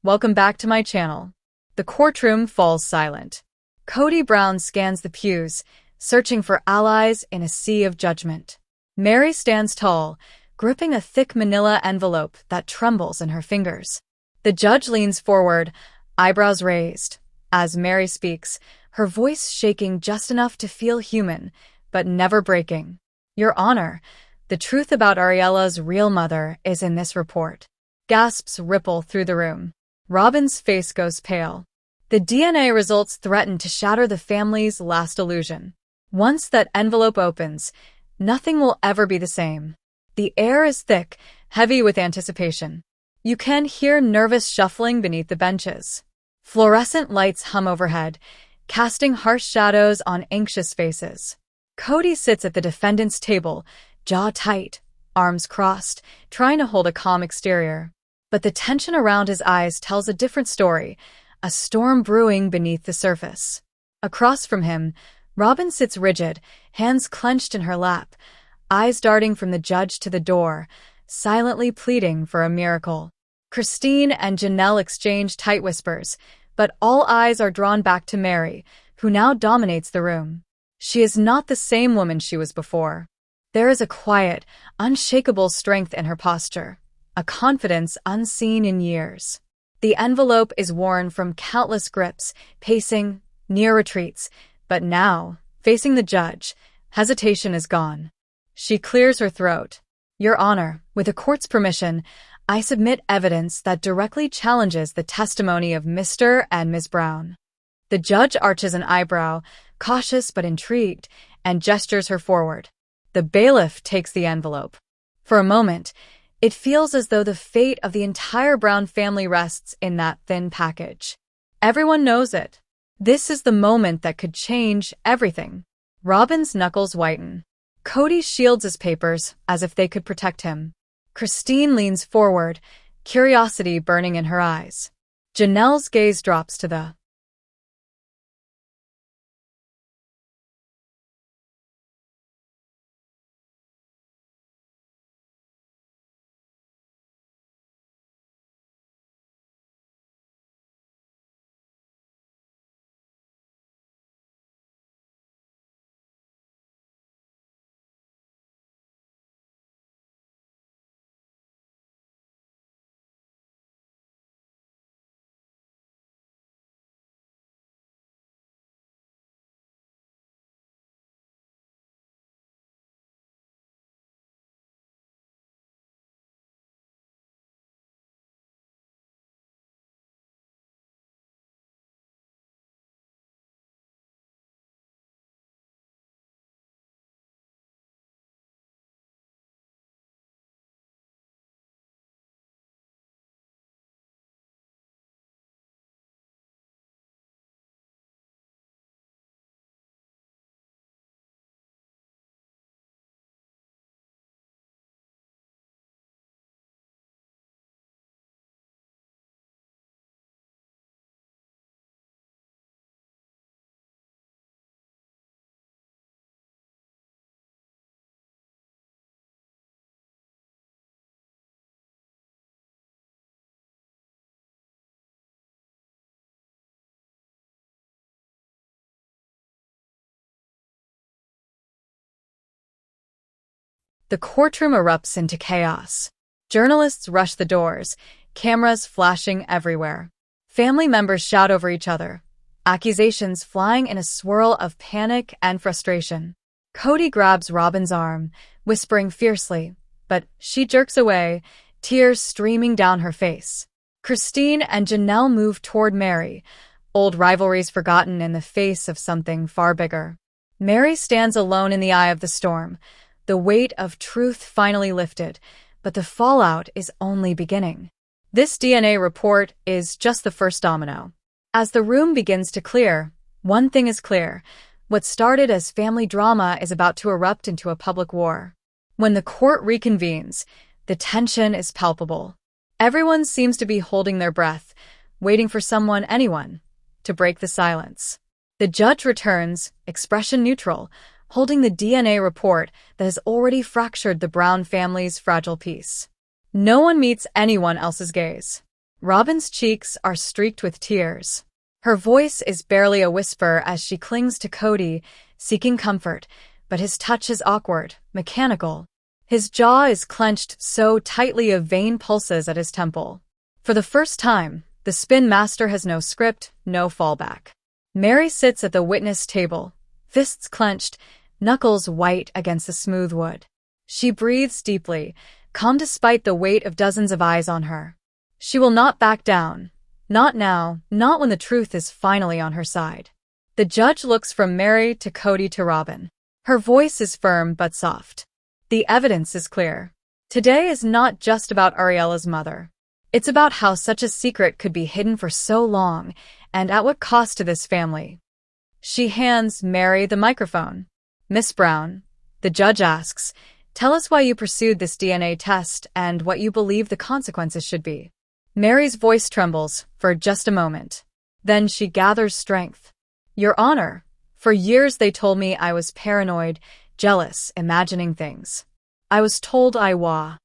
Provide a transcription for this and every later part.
Welcome back to my channel. The courtroom falls silent. Kody Robyn scans the pews, searching for allies in a sea of judgment. Meri stands tall, gripping a thick manila envelope that trembles in her fingers. The judge leans forward, eyebrows raised. As Meri speaks, her voice shaking just enough to feel human, but never breaking. Your Honor, the truth about Ariela's real mother is in this report. Gasps ripple through the room. Robyn's face goes pale. The DNA results threaten to shatter the family's last illusion. Once that envelope opens, nothing will ever be the same. The air is thick, heavy with anticipation. You can hear nervous shuffling beneath the benches. Fluorescent lights hum overhead, casting harsh shadows on anxious faces. Kody sits at the defendant's table, jaw tight, arms crossed, trying to hold a calm exterior. But the tension around his eyes tells a different story, a storm brewing beneath the surface. Across from him, Robyn sits rigid, hands clenched in her lap, eyes darting from the judge to the door, silently pleading for a miracle. Christine and Janelle exchange tight whispers, but all eyes are drawn back to Meri, who now dominates the room. She is not the same woman she was before. There is a quiet, unshakable strength in her posture, a confidence unseen in years. The envelope is worn from countless grips, pacing, near retreats, but now, facing the judge, hesitation is gone. She clears her throat. Your Honor, with the court's permission, I submit evidence that directly challenges the testimony of Mr. and Ms. Brown. The judge arches an eyebrow, cautious but intrigued, and gestures her forward. The bailiff takes the envelope. For a moment, it feels as though the fate of the entire Brown family rests in that thin package. Everyone knows it. This is the moment that could change everything. Robyn's knuckles whiten. Kody shields his papers as if they could protect him. Christine leans forward, curiosity burning in her eyes. Janelle's gaze drops to the The courtroom erupts into chaos. Journalists rush the doors, cameras flashing everywhere. Family members shout over each other, accusations flying in a swirl of panic and frustration. Kody grabs Robyn's arm, whispering fiercely, but she jerks away, tears streaming down her face. Christine and Janelle move toward Meri, old rivalries forgotten in the face of something far bigger. Meri stands alone in the eye of the storm, the weight of truth finally lifted, but the fallout is only beginning. This DNA report is just the first domino. As the room begins to clear, one thing is clear. What started as family drama is about to erupt into a public war. When the court reconvenes, the tension is palpable. Everyone seems to be holding their breath, waiting for anyone, to break the silence. The judge returns, expression neutral, holding the DNA report that has already fractured the Brown family's fragile peace. No one meets anyone else's gaze. Robyn's cheeks are streaked with tears. Her voice is barely a whisper as she clings to Kody, seeking comfort, but his touch is awkward, mechanical. His jaw is clenched so tightly a vein pulses at his temple. For the first time, the spin master has no script, no fallback. Meri sits at the witness table, fists clenched, knuckles white against the smooth wood. She breathes deeply, calm despite the weight of dozens of eyes on her. She will not back down. Not now, not when the truth is finally on her side. The judge looks from Meri to Kody to Robyn. Her voice is firm but soft. The evidence is clear. Today is not just about Ariela's mother. It's about how such a secret could be hidden for so long, and at what cost to this family. She hands Meri the microphone. "Miss Brown," the judge asks, "tell us why you pursued this DNA test and what you believe the consequences should be." Meri's voice trembles for just a moment. Then she gathers strength. "Your Honor, for years they told me I was paranoid, jealous, imagining things. I was told I was."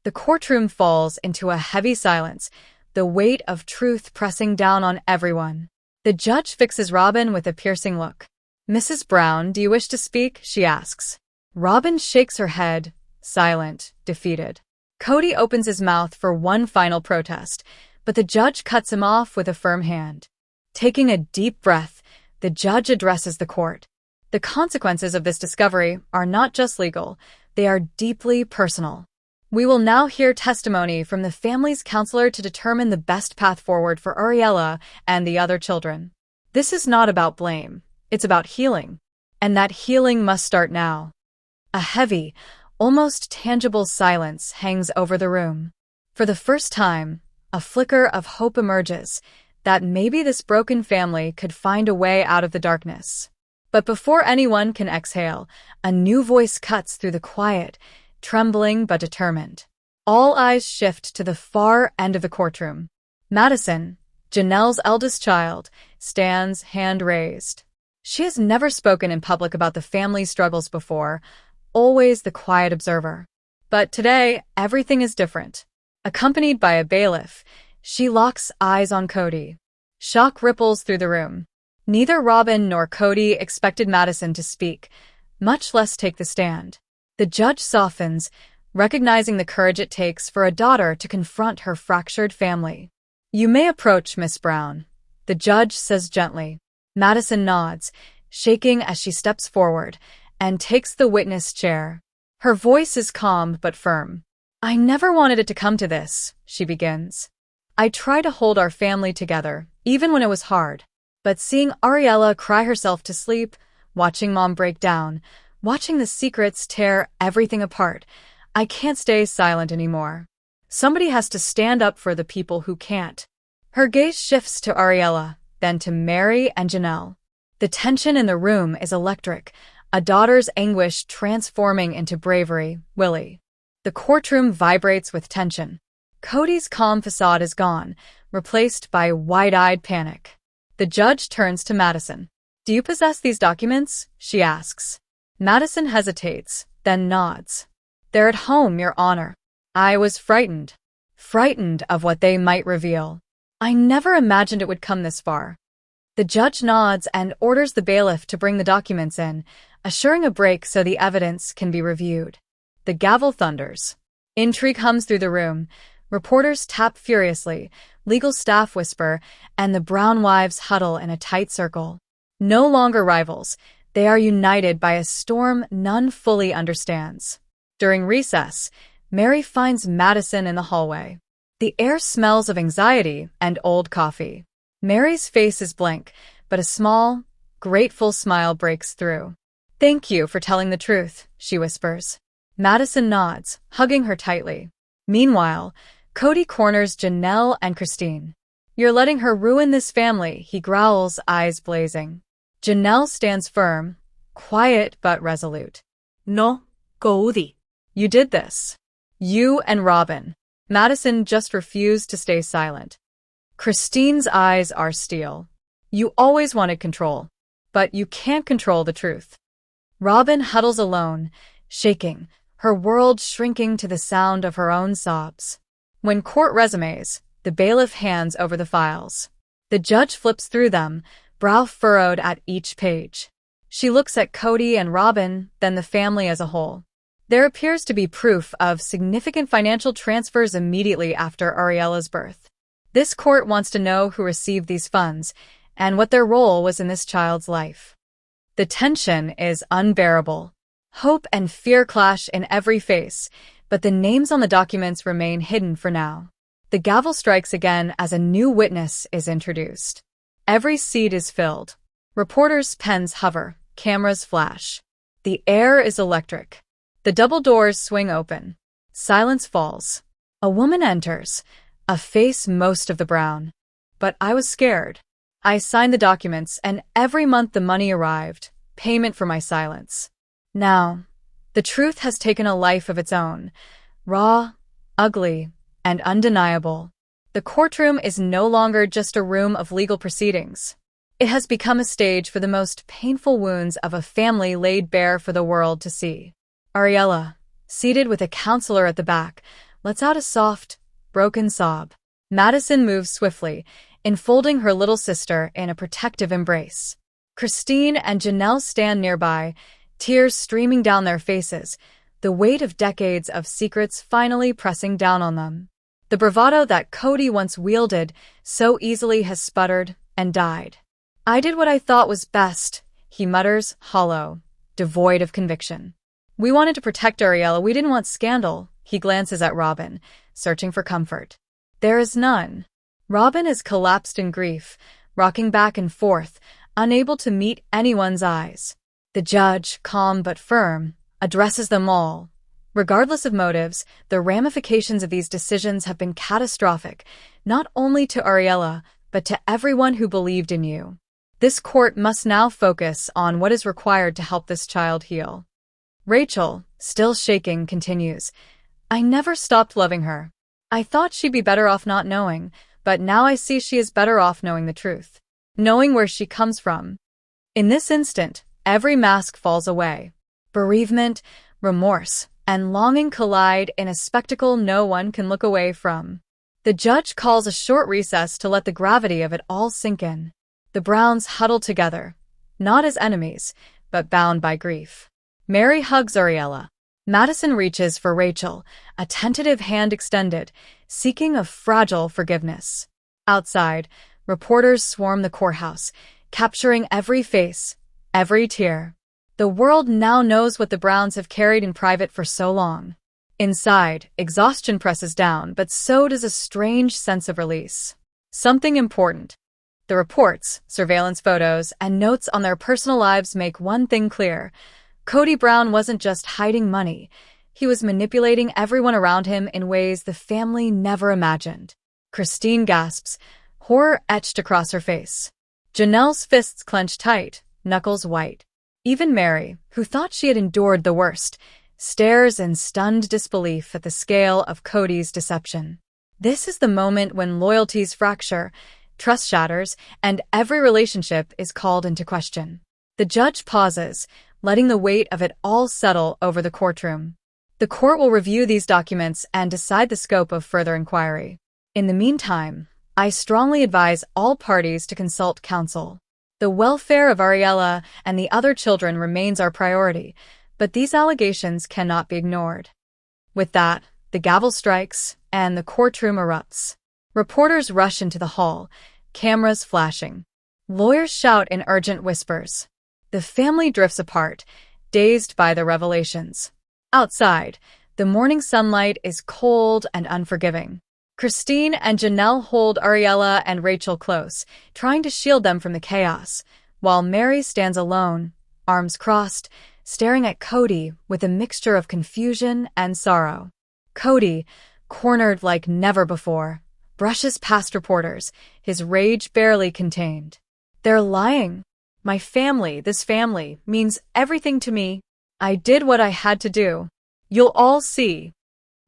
The courtroom falls into a heavy silence, the weight of truth pressing down on everyone. The judge fixes Robyn with a piercing look. "Mrs. Brown, do you wish to speak?" she asks. Robyn shakes her head, silent, defeated. Kody opens his mouth for one final protest, but the judge cuts him off with a firm hand. Taking a deep breath, the judge addresses the court. The consequences of this discovery are not just legal, they are deeply personal. We will now hear testimony from the family's counselor to determine the best path forward for Ariela and the other children. This is not about blame, it's about healing. And that healing must start now. A heavy, almost tangible silence hangs over the room. For the first time, A flicker of hope emerges that maybe this broken family could find a way out of the darkness. But before anyone can exhale, a new voice cuts through the quiet, trembling but determined. All eyes shift to the far end of the courtroom. Madison, Janelle's eldest child, stands hand raised. She has never spoken in public about the family's struggles before, always the quiet observer. But today, everything is different. Accompanied by a bailiff, she locks eyes on Kody. Shock ripples through the room. Neither Robyn nor Kody expected Madison to speak, much less take the stand. The judge softens, recognizing the courage it takes for a daughter to confront her fractured family. "You may approach, Miss Brown," the judge says gently. Madison nods, shaking as she steps forward, and takes the witness chair. Her voice is calm but firm. "I never wanted it to come to this," she begins. "I try to hold our family together, even when it was hard. But seeing Ariela cry herself to sleep, watching Mom break down, watching the secrets tear everything apart, I can't stay silent anymore. Somebody has to stand up for the people who can't." Her gaze shifts to Ariela, then to Meri and Janelle. The tension in the room is electric, a daughter's anguish transforming into bravery. Willie. The courtroom vibrates with tension. Kody's calm facade is gone, replaced by wide-eyed panic. The judge turns to Madison. "Do you possess these documents?" she asks. Madison hesitates, then nods. "They're at home, Your Honor. I was frightened. Frightened of what they might reveal. I never imagined it would come this far." The judge nods and orders the bailiff to bring the documents in, assuring a break so the evidence can be reviewed. The gavel thunders. Intrigue hums through the room. Reporters tap furiously, legal staff whisper, and the Brown wives huddle in a tight circle. No longer rivals, they are united by a storm none fully understands. During recess, Meri finds Madison in the hallway. The air smells of anxiety and old coffee. Meri's face is blank, but a small, grateful smile breaks through. "Thank you for telling the truth," she whispers. Madison nods, hugging her tightly. Meanwhile, Kody corners Janelle and Christine. "You're letting her ruin this family," he growls, eyes blazing. Janelle stands firm, quiet but resolute. "No, Kody. You did this. You and Robyn." Madison just refused to stay silent. Christine's eyes are steel. "You always wanted control, but you can't control the truth." Robyn huddles alone, shaking, her world shrinking to the sound of her own sobs. When court resumes, the bailiff hands over the files. The judge flips through them, brow furrowed at each page. She looks at Kody and Robyn, then the family as a whole. There appears to be proof of significant financial transfers immediately after Ariela's birth. This court wants to know who received these funds and what their role was in this child's life. The tension is unbearable. Hope and fear clash in every face, but the names on the documents remain hidden for now. The gavel strikes again as a new witness is introduced. Every seat is filled. Reporters' pens hover, cameras flash. The air is electric. The double doors swing open. Silence falls. A woman enters, a face most of the brown. But I was scared. I signed the documents, and every month the money arrived, payment for my silence. Now, the truth has taken a life of its own, raw, ugly, and undeniable. The courtroom is no longer just a room of legal proceedings. It has become a stage for the most painful wounds of a family laid bare for the world to see. Ariela, seated with a counselor at the back, lets out a soft, broken sob. Madison moves swiftly, enfolding her little sister in a protective embrace. Christine and Janelle stand nearby, tears streaming down their faces, the weight of decades of secrets finally pressing down on them. The bravado that Kody once wielded so easily has sputtered and died. "I did what I thought was best," he mutters, hollow, devoid of conviction. "We wanted to protect Ariela, we didn't want scandal." He glances at Robyn, searching for comfort. There is none. Robyn is collapsed in grief, rocking back and forth, unable to meet anyone's eyes. The judge, calm but firm, addresses them all. Regardless of motives, the ramifications of these decisions have been catastrophic, not only to Ariela, but to everyone who believed in you. This court must now focus on what is required to help this child heal. Rachel, still shaking, continues, I never stopped loving her. I thought she'd be better off not knowing, but now I see she is better off knowing the truth, knowing where she comes from. In this instant, every mask falls away. Bereavement, remorse, and longing collide in a spectacle no one can look away from. The judge calls a short recess to let the gravity of it all sink in. The Browns huddle together, not as enemies, but bound by grief. Meri hugs Ariela. Madison reaches for Rachel, a tentative hand extended, seeking a fragile forgiveness. Outside, reporters swarm the courthouse, capturing every face, every tear. The world now knows what the Browns have carried in private for so long. Inside, exhaustion presses down, but so does a strange sense of release. Something important. The reports, surveillance photos, and notes on their personal lives make one thing clear. Kody Brown wasn't just hiding money. He was manipulating everyone around him in ways the family never imagined. Christine gasps, horror etched across her face. Janelle's fists clench tight, knuckles white. Even Meri, who thought she had endured the worst, stares in stunned disbelief at the scale of Kody's deception. This is the moment when loyalties fracture, trust shatters, and every relationship is called into question. The judge pauses, letting the weight of it all settle over the courtroom. The court will review these documents and decide the scope of further inquiry. In the meantime, I strongly advise all parties to consult counsel. The welfare of Ariela and the other children remains our priority, but these allegations cannot be ignored. With that, the gavel strikes, and the courtroom erupts. Reporters rush into the hall, cameras flashing. Lawyers shout in urgent whispers. The family drifts apart, dazed by the revelations. Outside, the morning sunlight is cold and unforgiving. Christine and Janelle hold Ariela and Rachel close, trying to shield them from the chaos, while Meri stands alone, arms crossed, staring at Kody with a mixture of confusion and sorrow. Kody, cornered like never before, brushes past reporters, his rage barely contained. They're lying. My family, this family, means everything to me. I did what I had to do. You'll all see.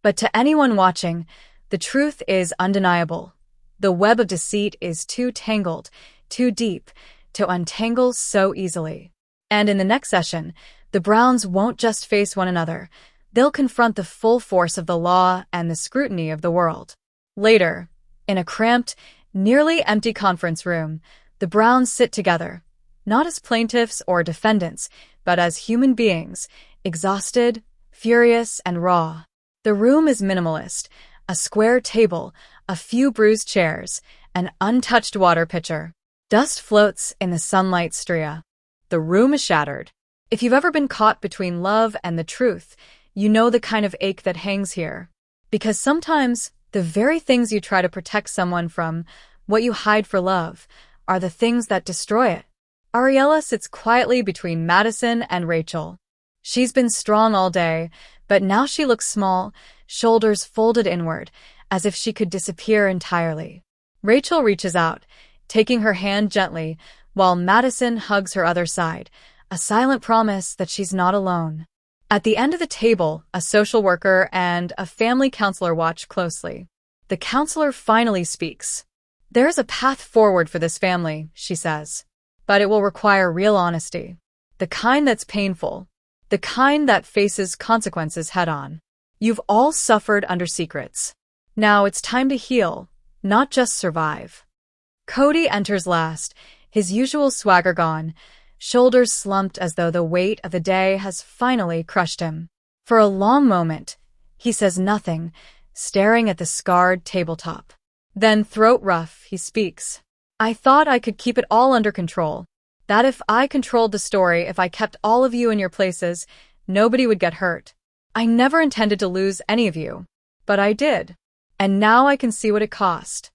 But to anyone watching, the truth is undeniable. The web of deceit is too tangled, too deep, to untangle so easily. And in the next session, the Browns won't just face one another. They'll confront the full force of the law and the scrutiny of the world. Later, in a cramped, nearly empty conference room, the Browns sit together, not as plaintiffs or defendants, but as human beings, exhausted, furious, and raw. The room is minimalist. A square table, a few bruised chairs, an untouched water pitcher. Dust floats in the sunlight stria. The room is shattered. If you've ever been caught between love and the truth, you know the kind of ache that hangs here. Because sometimes, the very things you try to protect someone from, what you hide for love, are the things that destroy it. Ariela sits quietly between Madison and Rachel. She's been strong all day, but now she looks small, shoulders folded inward, as if she could disappear entirely. Rachel reaches out, taking her hand gently, while Madison hugs her other side, a silent promise that she's not alone. At the end of the table, a social worker and a family counselor watch closely. The counselor finally speaks. There's a path forward for this family, she says. But it will require real honesty. The kind that's painful. The kind that faces consequences head-on. You've all suffered under secrets. Now it's time to heal, not just survive. Kody enters last, his usual swagger gone, shoulders slumped as though the weight of the day has finally crushed him. For a long moment, he says nothing, staring at the scarred tabletop. Then, throat rough, he speaks. I thought I could keep it all under control. That if I controlled the story, if I kept all of you in your places, nobody would get hurt. I never intended to lose any of you. But I did. And now I can see what it cost.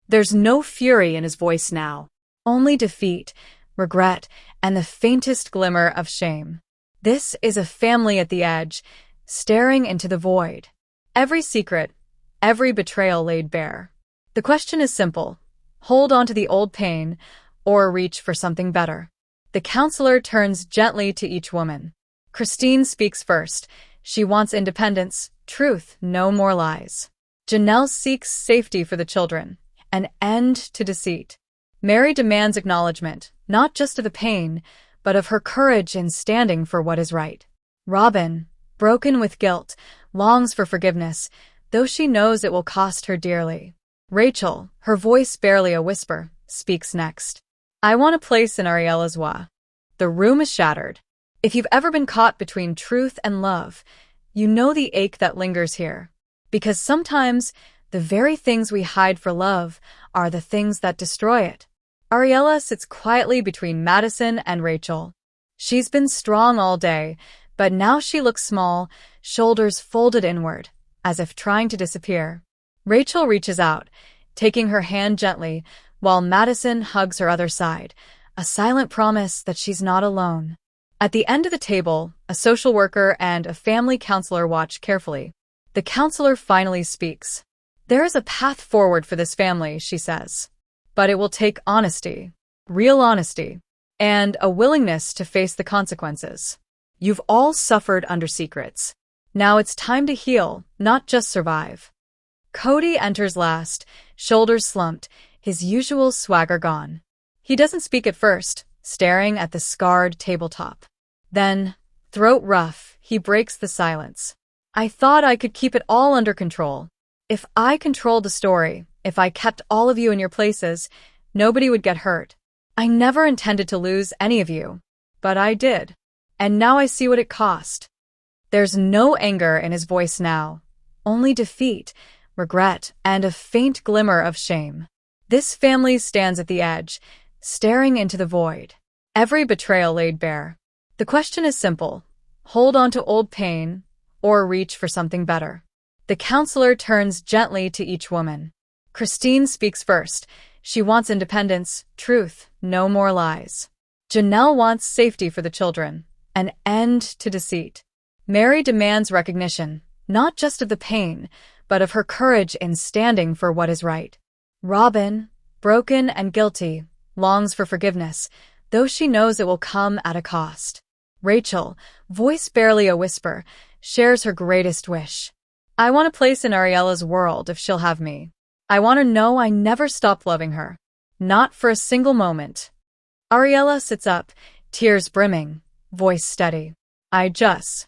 There's no fury in his voice now. Only defeat, regret, and the faintest glimmer of shame. This is a family at the edge, staring into the void. Every secret, every betrayal laid bare. The question is simple: hold on to the old pain or reach for something better. The counselor turns gently to each woman. Christine speaks first. She wants independence, truth, no more lies. Janelle seeks safety for the children, an end to deceit. Meri demands acknowledgement, not just of the pain, but of her courage in standing for what is right. Robyn, broken with guilt, longs for forgiveness, though she knows it will cost her dearly. Rachel, her voice barely a whisper, speaks next. I want a place in Ariela's wa. The room is shattered. If you've ever been caught between truth and love, you know the ache that lingers here. Because sometimes, the very things we hide for love are the things that destroy it. Ariela sits quietly between Madison and Rachel. She's been strong all day, but now she looks small, shoulders folded inward, as if trying to disappear. Rachel reaches out, taking her hand gently, while Madison hugs her other side, a silent promise that she's not alone. At the end of the table, a social worker and a family counselor watch carefully. The counselor finally speaks. There is a path forward for this family, she says. But it will take honesty, real honesty, and a willingness to face the consequences. You've all suffered under secrets. Now it's time to heal, not just survive. Kody enters last, shoulders slumped, his usual swagger gone. He doesn't speak at first, staring at the scarred tabletop. Then, throat rough, he breaks the silence. I thought I could keep it all under control. If I controlled the story, if I kept all of you in your places, nobody would get hurt. I never intended to lose any of you. But I did. And now I see what it cost. There's no anger in his voice now. Only defeat, regret, and a faint glimmer of shame. This family stands at the edge, staring into the void. Every betrayal laid bare. The question is simple: hold on to old pain, or reach for something better. The counselor turns gently to each woman. Christine speaks first. She wants independence, truth, no more lies. Janelle wants safety for the children, an end to deceit. Meri demands recognition, not just of the pain, but of her courage in standing for what is right. Robyn, broken and guilty, longs for forgiveness, though she knows it will come at a cost. Rachel, voice barely a whisper, shares her greatest wish. I want a place in Ariela's world if she'll have me. I want to know I never stopped loving her. Not for a single moment. Ariela sits up, tears brimming, voice steady. I just